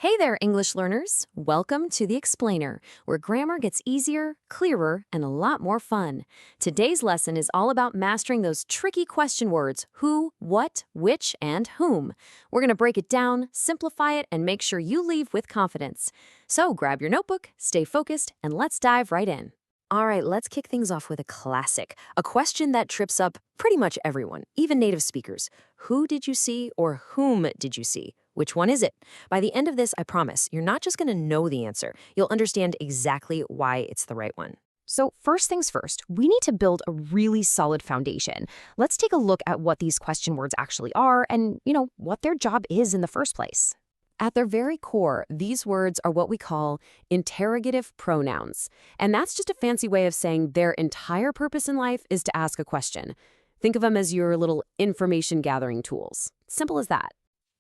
Hey there, English learners! Welcome to the Explainer, where grammar gets easier, clearer, and a lot more fun. Today's lesson is all about mastering those tricky question words who, what, which, and whom. We're going to break it down, simplify it, and make sure you leave with confidence. So grab your notebook, stay focused, and let's dive right in. All right, let's kick things off with a classic, a question that trips up pretty much everyone, even native speakers. Who did you see or whom did you see? Which one is it? By the end of this, I promise, you're not just going to know the answer. You'll understand exactly why it's the right one. So first things first, we need to build a really solid foundation. Let's take a look at what these question words actually are and, what their job is in the first place. At their very core, these words are what we call interrogative pronouns. And that's just a fancy way of saying their entire purpose in life is to ask a question. Think of them as your little information gathering tools. Simple as that.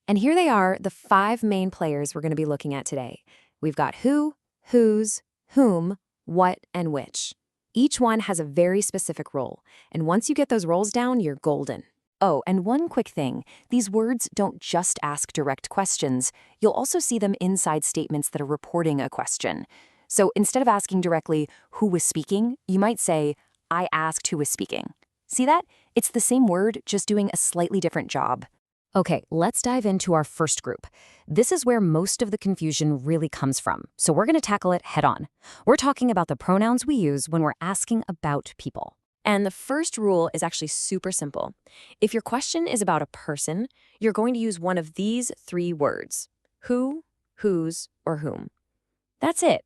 And here they are, the 5 main players we're going to be looking at today. We've got who, whose, whom, what, and which. Each one has a very specific role, and once you get those roles down, you're golden. Oh, and one quick thing, these words don't just ask direct questions. You'll also see them inside statements that are reporting a question. So instead of asking directly, who was speaking, you might say, I asked who was speaking. See that? It's the same word, just doing a slightly different job. Okay, let's dive into our first group. This is where most of the confusion really comes from, so we're going to tackle it head on. We're talking about the pronouns we use when we're asking about people. And the first rule is actually super simple. If your question is about a person, you're going to use one of these 3 words: who, whose, or whom. That's it.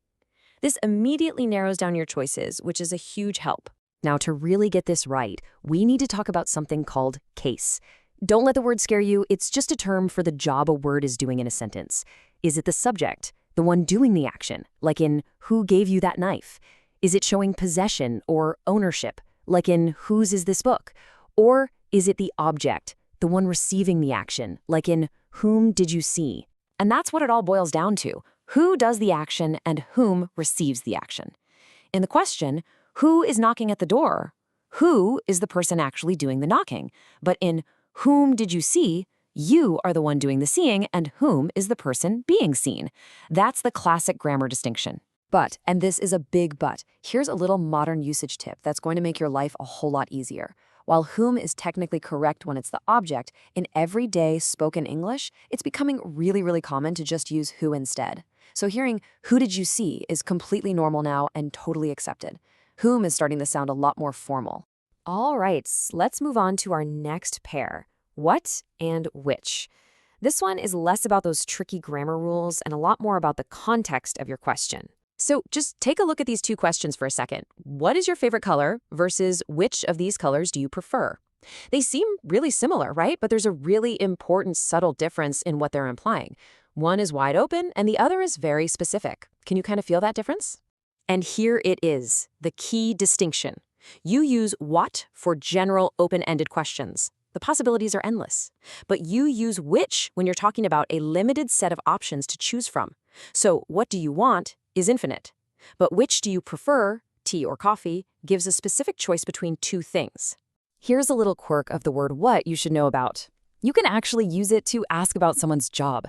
This immediately narrows down your choices, which is a huge help. Now, to really get this right, we need to talk about something called case. Don't let the word scare you. It's just a term for the job a word is doing in a sentence. Is it the subject, the one doing the action, like in who gave you that knife? Is it showing possession or ownership, like in whose is this book? Or is it the object, the one receiving the action, like in whom did you see? And that's what it all boils down to. Who does the action and whom receives the action? In the question, who is knocking at the door? Who is the person actually doing the knocking? But in whom did you see? You are the one doing the seeing, and whom is the person being seen. That's the classic grammar distinction. But, and this is a big but, here's a little modern usage tip that's going to make your life a whole lot easier. While whom is technically correct when it's the object, in everyday spoken English, it's becoming really common to just use who instead. So hearing who did you see is completely normal now and totally accepted. Whom is starting to sound a lot more formal. All right, let's move on to our next pair, what and which. This one is less about those tricky grammar rules and a lot more about the context of your question. So just take a look at these 2 questions for a second. What is your favorite color versus which of these colors do you prefer? They seem really similar, right? But there's a really important subtle difference in what they're implying. One is wide open and the other is very specific. Can you kind of feel that difference? And here it is, the key distinction. You use what for general open-ended questions. The possibilities are endless. But you use which when you're talking about a limited set of options to choose from. So what do you want is infinite. But which do you prefer, tea or coffee, gives a specific choice between 2 things. Here's a little quirk of the word what you should know about. You can actually use it to ask about someone's job.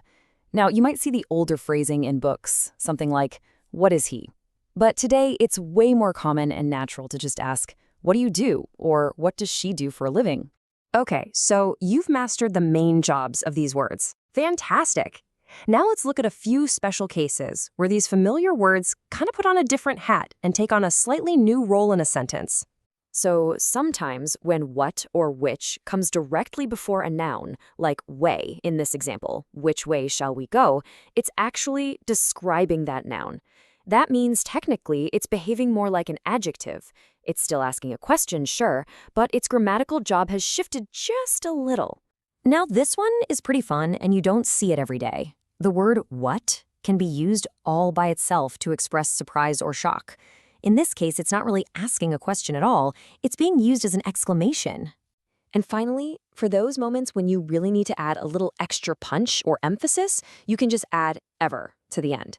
Now, you might see the older phrasing in books, something like, what is he? But today, it's way more common and natural to just ask, what do you do? Or what does she do for a living? Okay, so you've mastered the main jobs of these words. Fantastic! Now let's look at a few special cases where these familiar words kind of put on a different hat and take on a slightly new role in a sentence. So sometimes when what or which comes directly before a noun, like way in this example, which way shall we go, it's actually describing that noun. That means technically it's behaving more like an adjective. It's still asking a question, sure, but its grammatical job has shifted just a little. Now this one is pretty fun and you don't see it every day. The word what can be used all by itself to express surprise or shock. In this case, it's not really asking a question at all. It's being used as an exclamation. And finally, for those moments when you really need to add a little extra punch or emphasis, you can just add ever to the end.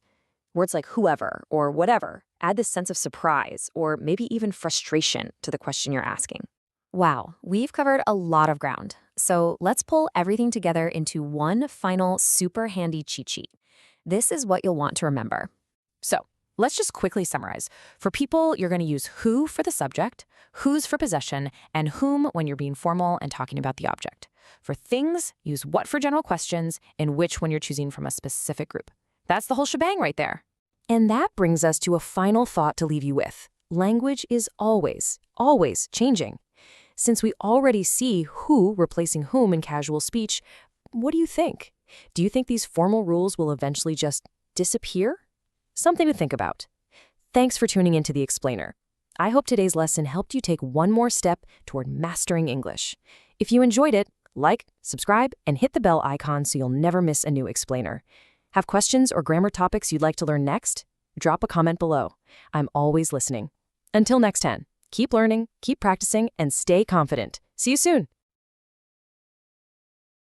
Words like whoever or whatever add this sense of surprise or maybe even frustration to the question you're asking. Wow, we've covered a lot of ground. So let's pull everything together into one final super handy cheat sheet. This is what you'll want to remember. So, let's just quickly summarize. For people, you're going to use who for the subject, whose for possession, and whom when you're being formal and talking about the object. For things, use what for general questions, and which when you're choosing from a specific group. That's the whole shebang right there. And that brings us to a final thought to leave you with. Language is always, always changing. Since we already see who replacing whom in casual speech, what do you think? Do you think these formal rules will eventually just disappear? Something to think about. Thanks for tuning into The Explainer. I hope today's lesson helped you take one more step toward mastering English. If you enjoyed it, like, subscribe, and hit the bell icon so you'll never miss a new explainer. Have questions or grammar topics you'd like to learn next? Drop a comment below. I'm always listening. Until next time, keep learning, keep practicing, and stay confident. See you soon.